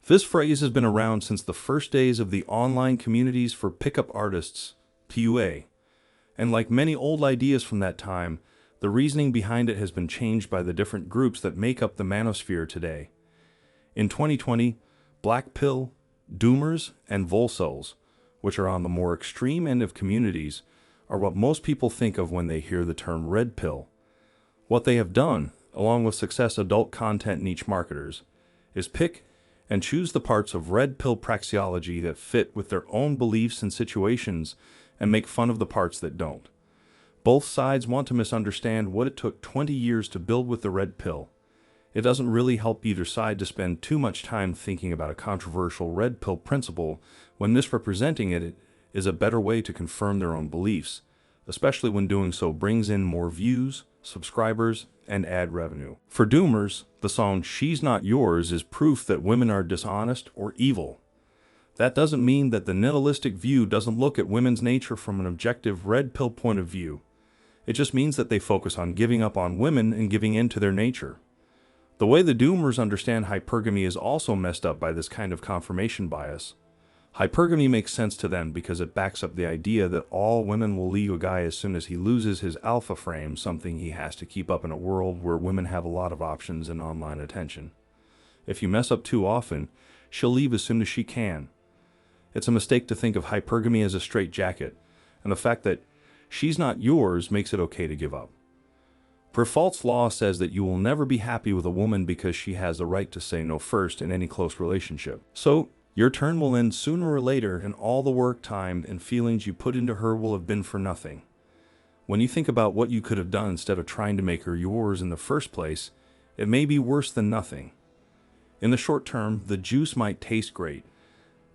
This phrase has been around since the first days of the online communities for pickup artists, PUA. And like many old ideas from that time, the reasoning behind it has been changed by the different groups that make up the manosphere today. In 2020, black pill, doomers, and volcels, which are on the more extreme end of communities, are what most people think of when they hear the term red pill. What they have done, along with success adult content niche marketers, is pick and choose the parts of red pill praxeology that fit with their own beliefs and situations and make fun of the parts that don't. Both sides want to misunderstand what it took 20 years to build with the red pill. It doesn't really help either side to spend too much time thinking about a controversial red pill principle when misrepresenting it is a better way to confirm their own beliefs, especially when doing so brings in more views, subscribers, and ad revenue. For doomers, the song "She's Not Yours" is proof that women are dishonest or evil. That doesn't mean that the nihilistic view doesn't look at women's nature from an objective red pill point of view. It just means that they focus on giving up on women and giving in to their nature. The way the doomers understand hypergamy is also messed up by this kind of confirmation bias. Hypergamy makes sense to them because it backs up the idea that all women will leave a guy as soon as he loses his alpha frame, something he has to keep up in a world where women have a lot of options and online attention. If you mess up too often, she'll leave as soon as she can. It's a mistake to think of hypergamy as a straitjacket, and the fact that she's not yours makes it okay to give up. Perfault's law says that you will never be happy with a woman because she has the right to say no first in any close relationship. So, your turn will end sooner or later, and all the work, time, and feelings you put into her will have been for nothing. When you think about what you could have done instead of trying to make her yours in the first place, it may be worse than nothing. In the short term, the juice might taste great,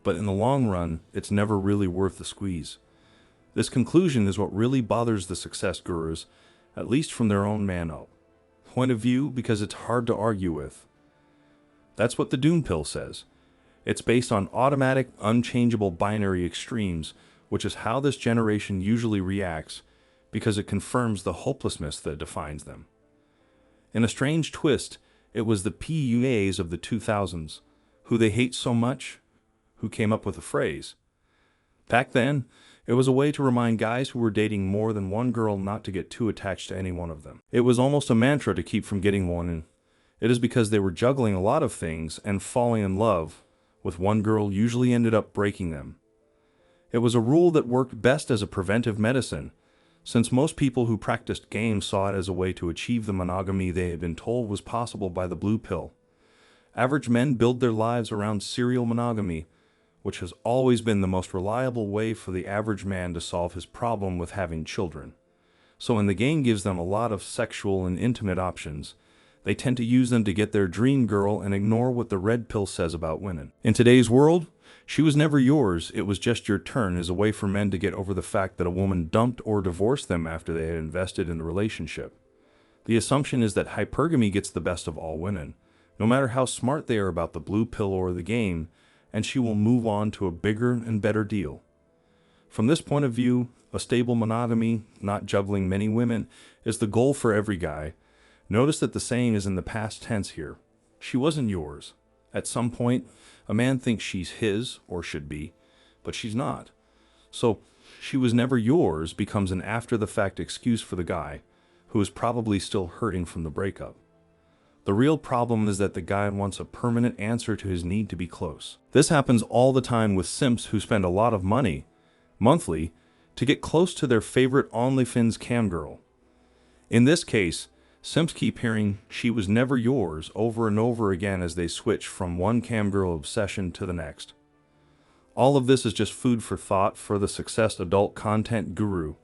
but in the long run, it's never really worth the squeeze. This conclusion is what really bothers the success gurus, at least from their own man-up point of view, because it's hard to argue with. That's what the Doom Pill says. It's based on automatic, unchangeable binary extremes, which is how this generation usually reacts, because it confirms the hopelessness that defines them. In a strange twist, it was the PUAs of the 2000s, who they hate so much, who came up with the phrase. Back then, it was a way to remind guys who were dating more than one girl not to get too attached to any one of them. It was almost a mantra to keep from getting one, and it is because they were juggling a lot of things and falling in love with one girl usually ended up breaking them. It was a rule that worked best as a preventive medicine, since most people who practiced games saw it as a way to achieve the monogamy they had been told was possible by the blue pill. Average men build their lives around serial monogamy, which has always been the most reliable way for the average man to solve his problem with having children. So when the game gives them a lot of sexual and intimate options, they tend to use them to get their dream girl and ignore what the red pill says about women. In today's world, she was never yours, it was just your turn is a way for men to get over the fact that a woman dumped or divorced them after they had invested in the relationship. The assumption is that hypergamy gets the best of all women, no matter how smart they are about the blue pill or the game, and she will move on to a bigger and better deal. From this point of view, a stable monogamy, not juggling many women, is the goal for every guy. Notice that the saying is in the past tense here. She wasn't yours. At some point, a man thinks she's his, or should be, but she's not. So, she was never yours becomes an after-the-fact excuse for the guy, who is probably still hurting from the breakup. The real problem is that the guy wants a permanent answer to his need to be close. This happens all the time with simps who spend a lot of money, monthly, to get close to their favorite OnlyFans cam girl. In this case, simps keep hearing "she was never yours" over and over again as they switch from one cam girl obsession to the next. All of this is just food for thought for the success adult content guru.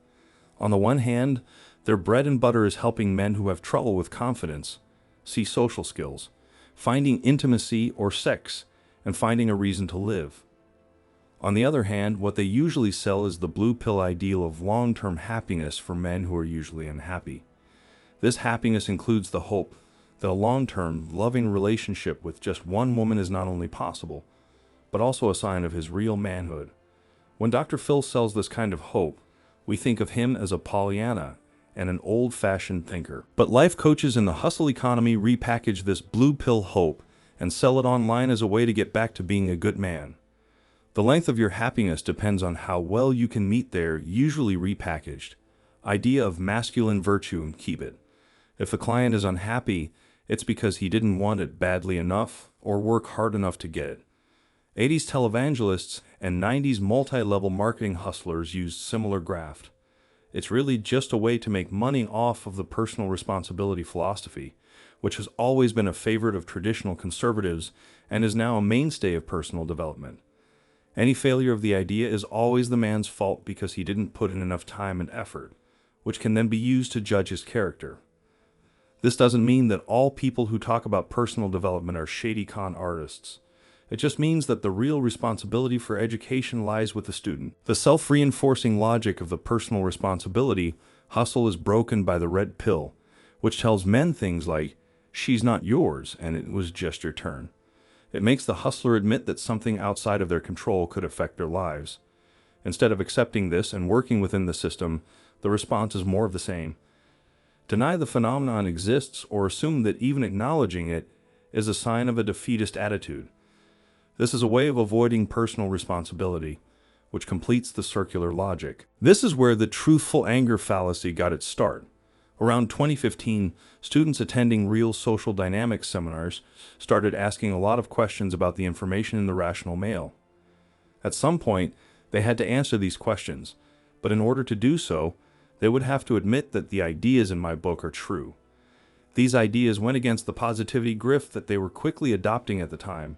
On the one hand, their bread and butter is helping men who have trouble with confidence, see social skills, finding intimacy or sex, and finding a reason to live. On the other hand, what they usually sell is the blue pill ideal of long-term happiness for men who are usually unhappy. This happiness includes the hope that a long-term, loving relationship with just one woman is not only possible, but also a sign of his real manhood. When Dr. Phil sells this kind of hope, we think of him as a Pollyanna and an old-fashioned thinker. But life coaches in the hustle economy repackage this blue pill hope and sell it online as a way to get back to being a good man. The length of your happiness depends on how well you can meet their, usually repackaged, idea of masculine virtue and keep it. If the client is unhappy, it's because he didn't want it badly enough or work hard enough to get it. 80s televangelists and 90s multi-level marketing hustlers used similar graft. It's really just a way to make money off of the personal responsibility philosophy, which has always been a favorite of traditional conservatives and is now a mainstay of personal development. Any failure of the idea is always the man's fault because he didn't put in enough time and effort, which can then be used to judge his character. This doesn't mean that all people who talk about personal development are shady con artists. It just means that the real responsibility for education lies with the student. The self-reinforcing logic of the personal responsibility hustle is broken by the red pill, which tells men things like, "She's not yours, and it was just your turn." It makes the hustler admit that something outside of their control could affect their lives. Instead of accepting this and working within the system, the response is more of the same. Deny the phenomenon exists or assume that even acknowledging it is a sign of a defeatist attitude. This is a way of avoiding personal responsibility, which completes the circular logic. This is where the truthful anger fallacy got its start. Around 2015, students attending real social dynamics seminars started asking a lot of questions about the information in the rational male. At some point, they had to answer these questions, but in order to do so, they would have to admit that the ideas in my book are true. These ideas went against the positivity grift that they were quickly adopting at the time.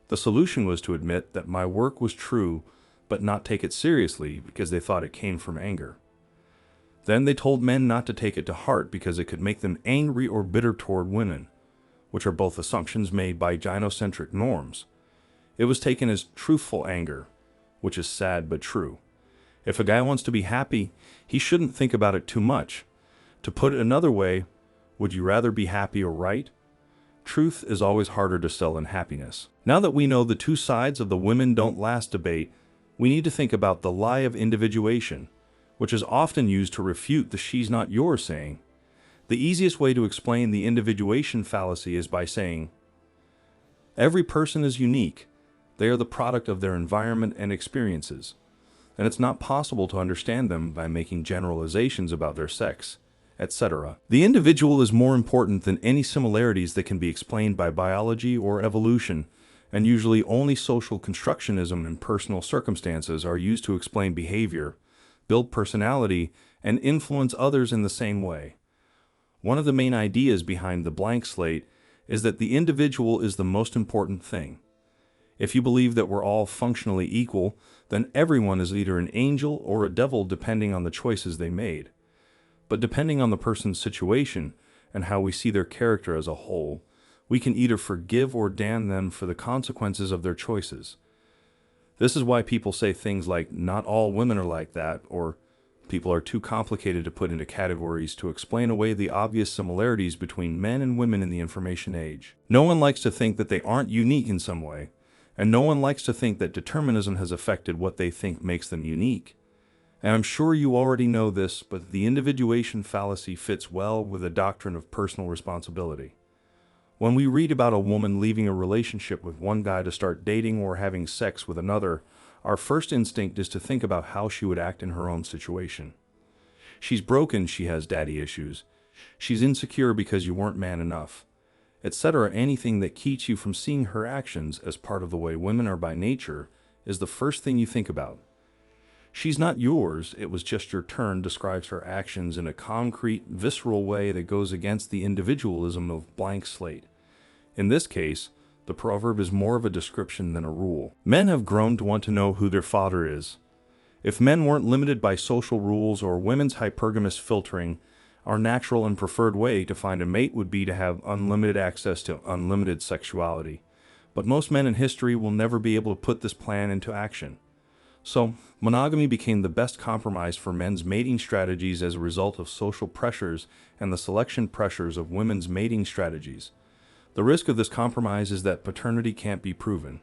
The solution was to admit that my work was true, but not take it seriously because they thought it came from anger. Then they told men not to take it to heart because it could make them angry or bitter toward women, which are both assumptions made by gynocentric norms. It was taken as truthful anger, which is sad but true. If a guy wants to be happy, he shouldn't think about it too much. To put it another way, would you rather be happy or right? Truth is always harder to sell than happiness. Now that we know the two sides of the women don't last debate, we need to think about the lie of individuation, which is often used to refute the "she's not yours" saying. The easiest way to explain the individuation fallacy is by saying, every person is unique. They are the product of their environment and experiences, and it's not possible to understand them by making generalizations about their sex, etc. The individual is more important than any similarities that can be explained by biology or evolution, and usually only social constructionism and personal circumstances are used to explain behavior, build personality, and influence others in the same way. One of the main ideas behind the blank slate is that the individual is the most important thing. If you believe that we're all functionally equal, then everyone is either an angel or a devil depending on the choices they made. But depending on the person's situation and how we see their character as a whole, we can either forgive or damn them for the consequences of their choices. This is why people say things like, "not all women are like that," or "people are too complicated to put into categories," to explain away the obvious similarities between men and women in the information age. No one likes to think that they aren't unique in some way, and no one likes to think that determinism has affected what they think makes them unique. And I'm sure you already know this, but the individuation fallacy fits well with the doctrine of personal responsibility. When we read about a woman leaving a relationship with one guy to start dating or having sex with another, our first instinct is to think about how she would act in her own situation. She's broken, she has daddy issues. She's insecure because you weren't man enough, etc. Anything that keeps you from seeing her actions as part of the way women are by nature is the first thing you think about. "She's not yours, it was just your turn" describes her actions in a concrete, visceral way that goes against the individualism of blank slate. In this case, the proverb is more of a description than a rule. Men have grown to want to know who their father is. If men weren't limited by social rules or women's hypergamous filtering, our natural and preferred way to find a mate would be to have unlimited access to unlimited sexuality. But most men in history will never be able to put this plan into action. So, monogamy became the best compromise for men's mating strategies as a result of social pressures and the selection pressures of women's mating strategies. The risk of this compromise is that paternity can't be proven.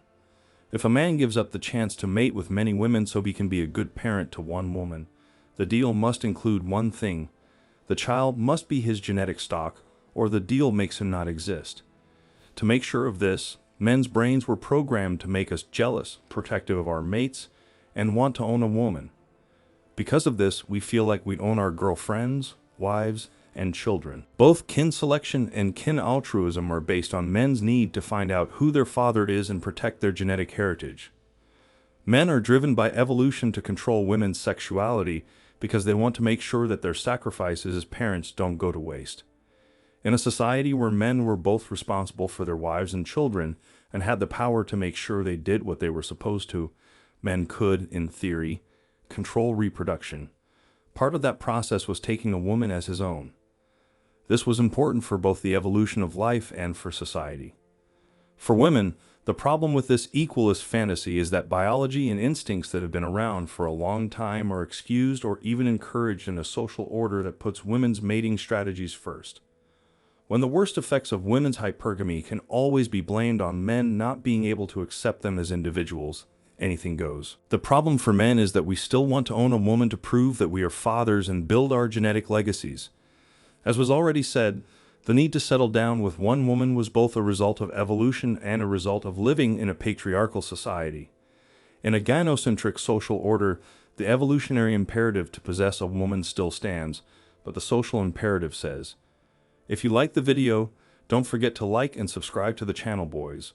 If a man gives up the chance to mate with many women so he can be a good parent to one woman, the deal must include one thing: the child must be his genetic stock, or the deal makes him not exist. To make sure of this, men's brains were programmed to make us jealous, protective of our mates, and want to own a woman. Because of this, we feel like we own our girlfriends, wives, and children. Both kin selection and kin altruism are based on men's need to find out who their father is and protect their genetic heritage. Men are driven by evolution to control women's sexuality because they want to make sure that their sacrifices as parents don't go to waste. In a society where men were both responsible for their wives and children and had the power to make sure they did what they were supposed to, men could, in theory, control reproduction. Part of that process was taking a woman as his own. This was important for both the evolution of life and for society. For women, the problem with this equalist fantasy is that biology and instincts that have been around for a long time are excused or even encouraged in a social order that puts women's mating strategies first. When the worst effects of women's hypergamy can always be blamed on men not being able to accept them as individuals, anything goes. The problem for men is that we still want to own a woman to prove that we are fathers and build our genetic legacies. As was already said, the need to settle down with one woman was both a result of evolution and a result of living in a patriarchal society. In a gynocentric social order, the evolutionary imperative to possess a woman still stands, but the social imperative says, "If you like the video, don't forget to like and subscribe to the channel, boys."